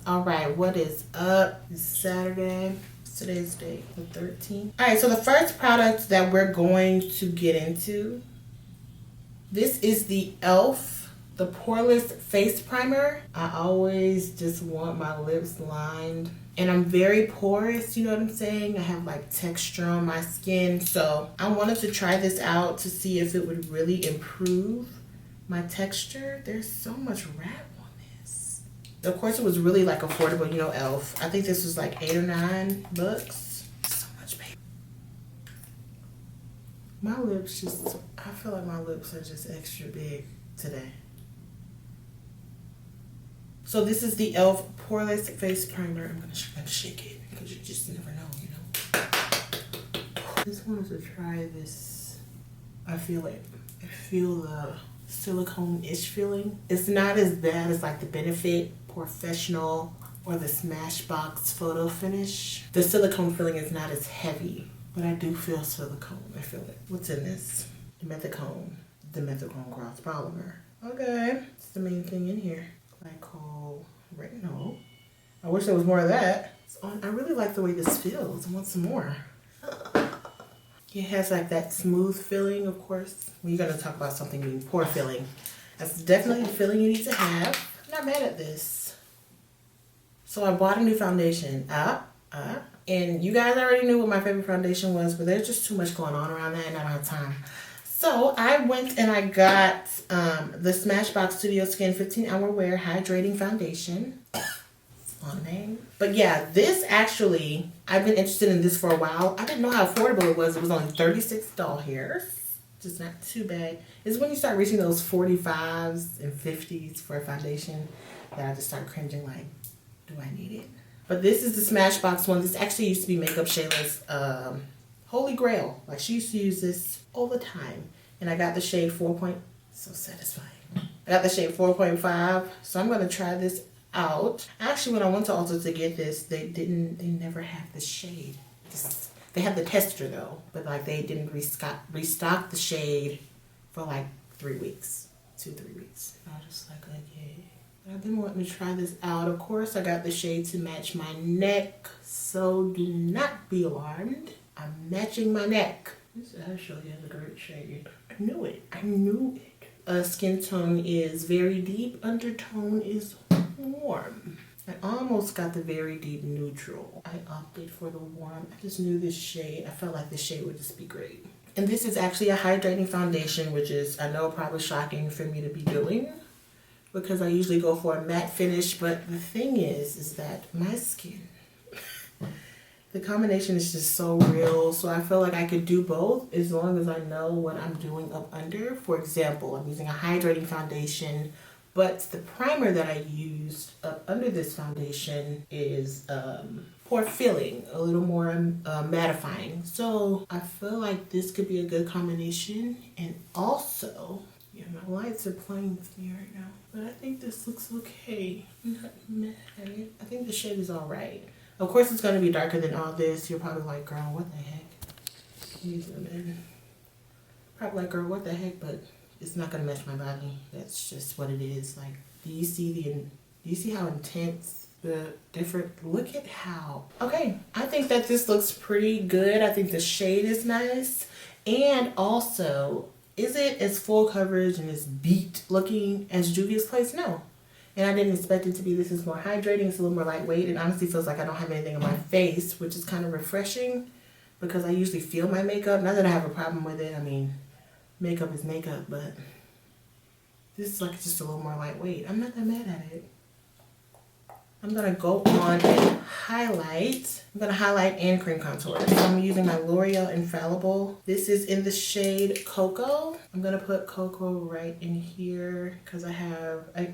All right, what is up? It's Saturday. Today's date, the 13th. All right, so the first product that we're going to get into, this is the e.l.f. the Poreless Face Primer. I always just want my lips lined. And I'm very porous, you know what I'm saying? I have like texture on my skin. So I wanted to try this out to see if it would really improve my texture. There's so much wrap on this. Of course, it was really like affordable, you know, e.l.f. I think this was like $8 or $9. So much paper. My lips just, I feel like my lips are just extra big today. So this is the e.l.f. Poreless Face Primer. I'm gonna shake it because you just never know, you know. I just wanted to try this. I feel it. I feel the silicone-ish feeling. It's not as bad as like the Benefit Professional or the Smashbox Photo Finish. The silicone feeling is not as heavy, but I do feel silicone. I feel it. What's in this? Dimethicone. Dimethicone cross polymer. Okay, it's the main thing in here. Glycol retinol. I wish there was more of that. I really like the way this feels. I want some more. It has like that smooth feeling, of course. We're gonna talk about something being pore filling. That's definitely a feeling you need to have. I'm not mad at this. So I bought a new foundation. And you guys already knew what my favorite foundation was, but there's just too much going on around that and I don't have time. So I went and I got the Smashbox Studio Skin 15-Hour Wear Hydrating Foundation. Long name. But yeah, this actually, I've been interested in this for a while. I didn't know how affordable it was. It was only $36. Just not too bad. It's when you start reaching those 45s and 50s for a foundation that I just start cringing like, do I need it? But this is the Smashbox one. This actually used to be Makeup Shayla's Holy Grail. Like she used to use this all the time. And I got the shade 4. So satisfying. I got the shade 4.5. So I'm going to try this out. Actually, when I went to Ulta to get this, they never had the shade. They had the tester though, but like they didn't restock the shade for like 3 weeks, 2-3 weeks. I was just like, okay. I've been wanting to try this out. Of course, I got the shade to match my neck, so do not be alarmed. I'm matching my neck. This actually has a great shade. I knew it. I knew it. Skin tone is very deep. Undertone is warm. I almost got the very deep neutral. I opted for the warm. I just knew this shade. I felt like this shade would just be great. And this is actually a hydrating foundation, which is, I know, probably shocking for me to be doing because I usually go for a matte finish. But the thing is that my skin, the combination is just so real. So I feel like I could do both as long as I know what I'm doing up under. For example, I'm using a hydrating foundation, but the primer that I used up under this foundation is pore filling, a little more mattifying. So I feel like this could be a good combination. And also, yeah, my lights are playing with me right now, but I think this looks okay. I'm not mad at it. I think the shade is all right. Of course, it's going to be darker than all this. You're probably like, girl, what the heck? Zoom in. Probably like, girl, what the heck? But it's not going to match my body. That's just what it is. Like, do you see how intense the different, look at how, okay. I think that this looks pretty good. I think the shade is nice. And also, is it as full coverage and as beat looking as Juvia's Place? No. And I didn't expect it to be. This is more hydrating. It's a little more lightweight. It honestly feels like I don't have anything on my face, which is kind of refreshing because I usually feel my makeup. Not that I have a problem with it. I mean, makeup is makeup, but this is like just a little more lightweight. I'm not that mad at it. I'm going to go on and highlight. I'm going to highlight and cream contour. So I'm using my L'Oreal Infallible. This is in the shade Cocoa. I'm going to put Cocoa right in here because I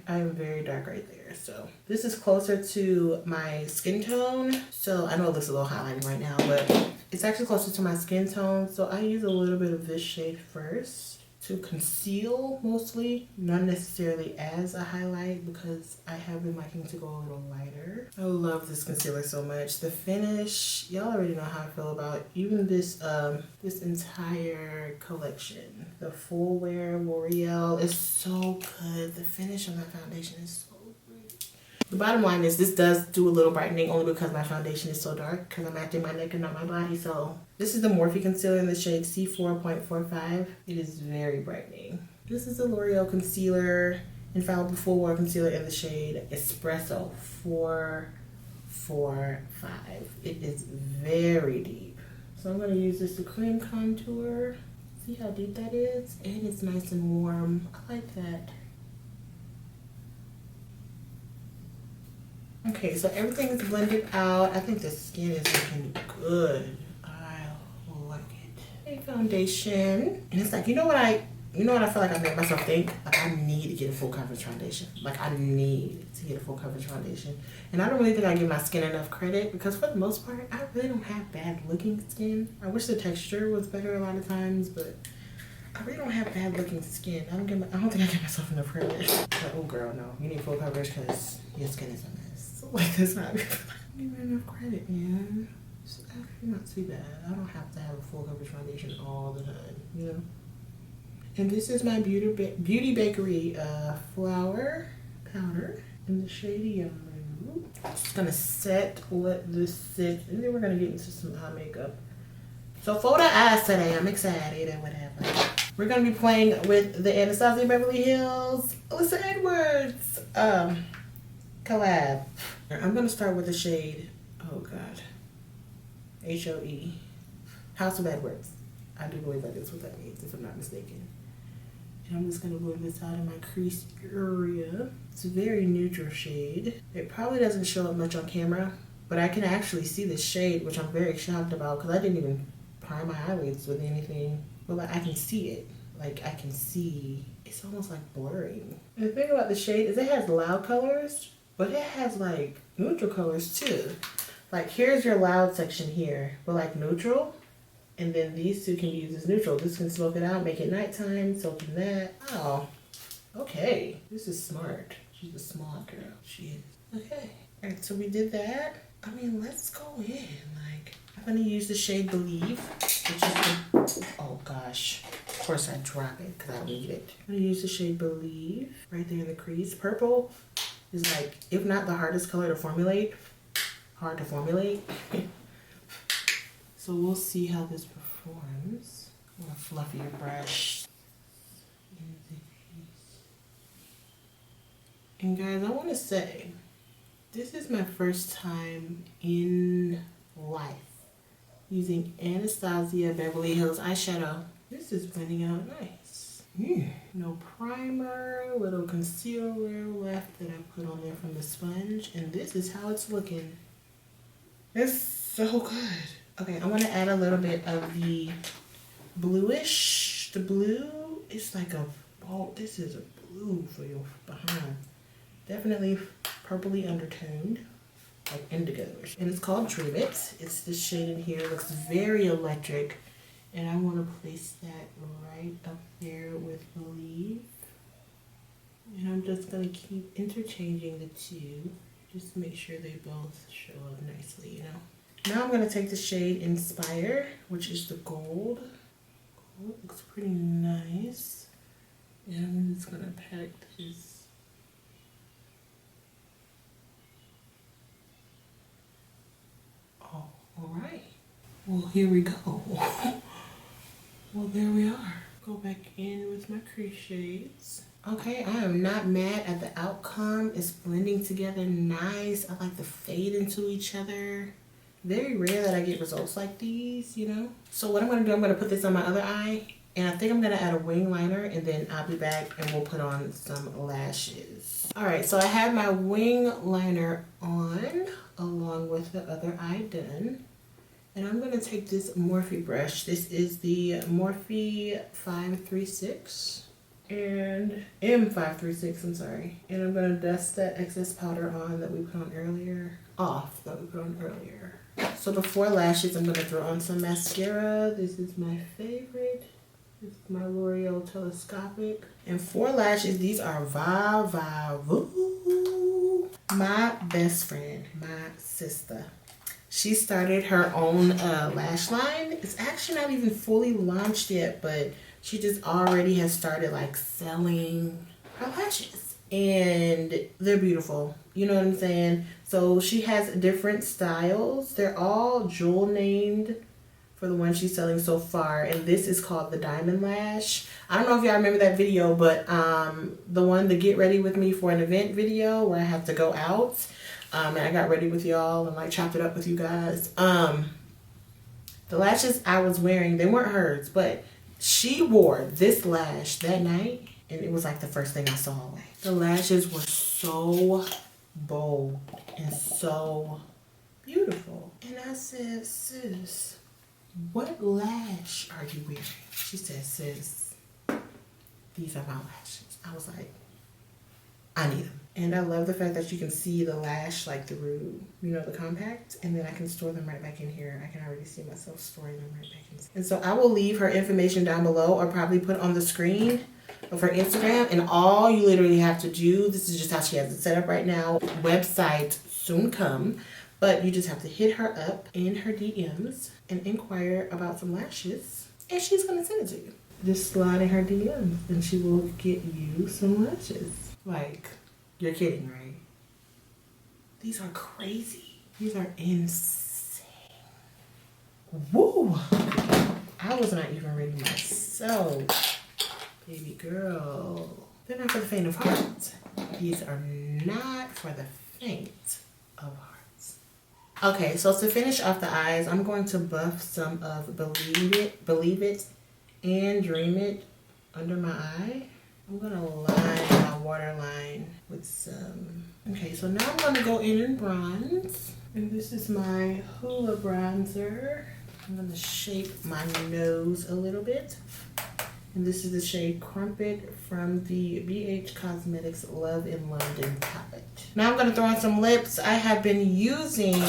am very dark right there. So this is closer to my skin tone. So I know it looks a little highlighting right now, but it's actually closer to my skin tone. So I use a little bit of this shade first to conceal mostly, not necessarily as a highlight because I have been liking to go a little lighter. I love this concealer so much. The finish, y'all already know how I feel about even this this entire collection. The Full Wear L'Oreal is so good. The finish on that foundation is so great. The bottom line is this does do a little brightening only because my foundation is so dark because I'm acting my neck and not my body. So this is the Morphe concealer in the shade C4.45. It is very brightening. This is the L'Oreal concealer, Infallible Full Wear concealer in the shade Espresso 445. It is very deep. So I'm going to use this to cream contour. See how deep that is? And it's nice and warm. I like that. Okay, so everything is blended out. I think the skin is looking good. I like it. Okay, foundation. And it's like, you know what I feel like I make myself think? Like I need to get a full coverage foundation. Like I need to get a full coverage foundation. And I don't really think I give my skin enough credit because for the most part, I really don't have bad looking skin. I wish the texture was better a lot of times, but I really don't have bad looking skin. I don't think I give myself enough credit. But oh girl, no. You need full coverage because your skin is a mess. Like that's not give me enough credit, man. It's actually not too bad. I don't have to have a full coverage foundation all the time, you know? And this is my Beauty Bakery flour powder in the shade Yellow. Just gonna let this sit, and then we're gonna get into some eye makeup. So for the eyes today, I'm excited and whatever. We're gonna be playing with the Anastasia Beverly Hills Alyssa Edwards collab. I'm gonna start with the shade, oh god, HOE, House of Edwards. I do believe that is what that means, if I'm not mistaken. And I'm just gonna blend this out in my crease area. It's a very neutral shade. It probably doesn't show up much on camera, but I can actually see the shade, which I'm very shocked about because I didn't even prime my eyelids with anything. But like, I can see it. Like I can see, it's almost like blurring. And the thing about the shade is it has loud colors, but it has like neutral colors too. Like here's your loud section here, but like neutral. And then these two can be used as neutral. This can smoke it out, make it nighttime, so can that. Oh, okay. This is smart. She's a smart girl. She is. Okay. All right, so we did that. I mean, let's go in. Like, I'm gonna use the shade Believe, which is the, oh gosh. Of course I drop it because I need it. I'm gonna use the shade Believe right there in the crease. Purple is like, if not the hardest color to formulate, hard to formulate. So we'll see how this performs. I'm gonna fluffy your brush. And guys, I wanna say, this is my first time in life using Anastasia Beverly Hills eyeshadow. This is blending out nice. No primer, little concealer left that I put on there from the sponge. And this is how it's looking. It's so good. Okay, I want to add a little bit of the bluish. The blue is like a, oh, this is a blue for your behind. Definitely purpley undertoned, like indigo. And it's called Dream It. It's this shade in here. It looks very electric. And I want to place that right up there with Believe. And I'm just going to keep interchanging the two, just to make sure they both show up nicely, you know. Now I'm going to take the shade Inspire, which is the gold. Gold looks pretty nice. And I'm just going to pack this. Oh, all right. Well, here we go. Well, there we are. Go back in with my crease shades. Okay, I am not mad at the outcome. It's blending together nice. I like the fade into each other. Very rare that I get results like these, you know? So what I'm gonna do, I'm gonna put this on my other eye, and I think I'm gonna add a wing liner, and then I'll be back and we'll put on some lashes. All right, so I have my wing liner on along with the other eye done. And I'm gonna take this Morphe brush. This is the Morphe 536 and M536, I'm sorry. And I'm gonna dust that excess powder on that we put on earlier, So before lashes, I'm gonna throw on some mascara. This is my favorite. This is my L'Oreal Telescopic. And for lashes, these are Voo. My best friend, my sister. She started her own lash line. It's actually not even fully launched yet, but she just already has started like selling her lashes. and they're beautiful. You know what I'm saying? So she has different styles. They're all jewel named for the one she's selling so far, and this is called the Diamond Lash. I don't know if y'all remember that video, but the one, the get ready with me for an event video where I have to go out, and I got ready with y'all and like chopped it up with you guys. The lashes I was wearing, they weren't hers, but she wore this lash that night, and it was like the first thing I saw away. The lashes were so bold and so beautiful. And I said, sis, what lash are you wearing? She said, sis, these are my lashes. I was like, I need them. And I love the fact that you can see the lash like through, you know, the compact, and then I can store them right back in here. I can already see myself storing them right back in. And so I will leave her information down below, or probably put on the screen of her Instagram, and all you literally have to do, this is just how she has it set up right now, website soon come, but you just have to hit her up in her DMs and inquire about some lashes, and she's gonna send it to you. Just slide in her DMs and she will get you some lashes. Like, you're kidding, right? These are crazy. These are insane. Woo! I was not even ready myself. Baby girl. They're not for the faint of heart. These are not for the faint of hearts. Okay, so to finish off the eyes, I'm going to buff some of Believe It and Dream It under my eye. I'm gonna line my waterline with some. Okay, so now I'm gonna go in and bronze. And this is my Hoola bronzer. I'm gonna shape my nose a little bit. And this is the shade Crumpet from the BH Cosmetics Love in London palette. Now I'm gonna throw on some lips. I have been using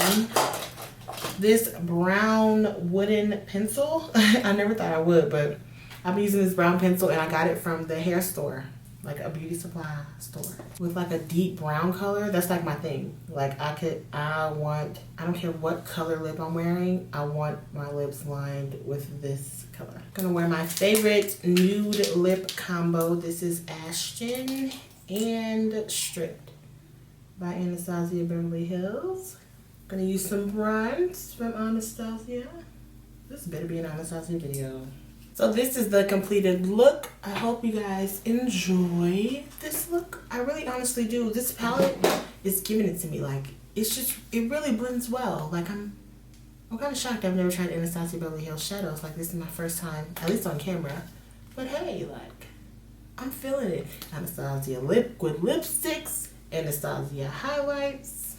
this brown wooden pencil. I never thought I would, but I've been using this brown pencil, and I got it from the hair store, like a beauty supply store, with like a deep brown color. That's like my thing. Like I don't care what color lip I'm wearing, I want my lips lined with this color. I'm gonna wear my favorite nude lip combo. This is Ashton and Stripped by Anastasia Beverly Hills. Gonna use some bronze from Anastasia. This better be an Anastasia video. So this is the completed look. I hope you guys enjoy this look. I really honestly do. This palette is giving it to me. Like, it really blends well. Like, I'm kind of shocked I've never tried Anastasia Beverly Hills shadows. Like, this is my first time, at least on camera. But hey, like, I'm feeling it. Anastasia liquid lipsticks, Anastasia highlights.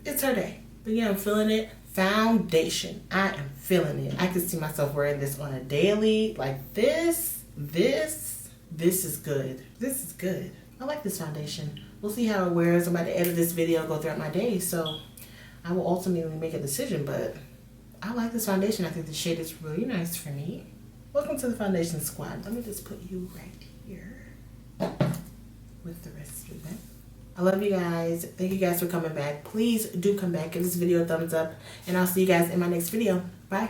It's her day. But yeah, I'm feeling it. Foundation. I am feeling it. I can see myself wearing this on a daily. Like this is good. This is good. I like this foundation. We'll see how it wears. I'm about to edit this video, go throughout my day, so I will ultimately make a decision, but I like this foundation. I think the shade is really nice for me. Welcome to the foundation squad. Let me just put you right here with the rest of them. I love you guys. Thank you guys for coming back. Please do come back. Give this video a thumbs up. And I'll see you guys in my next video. Bye.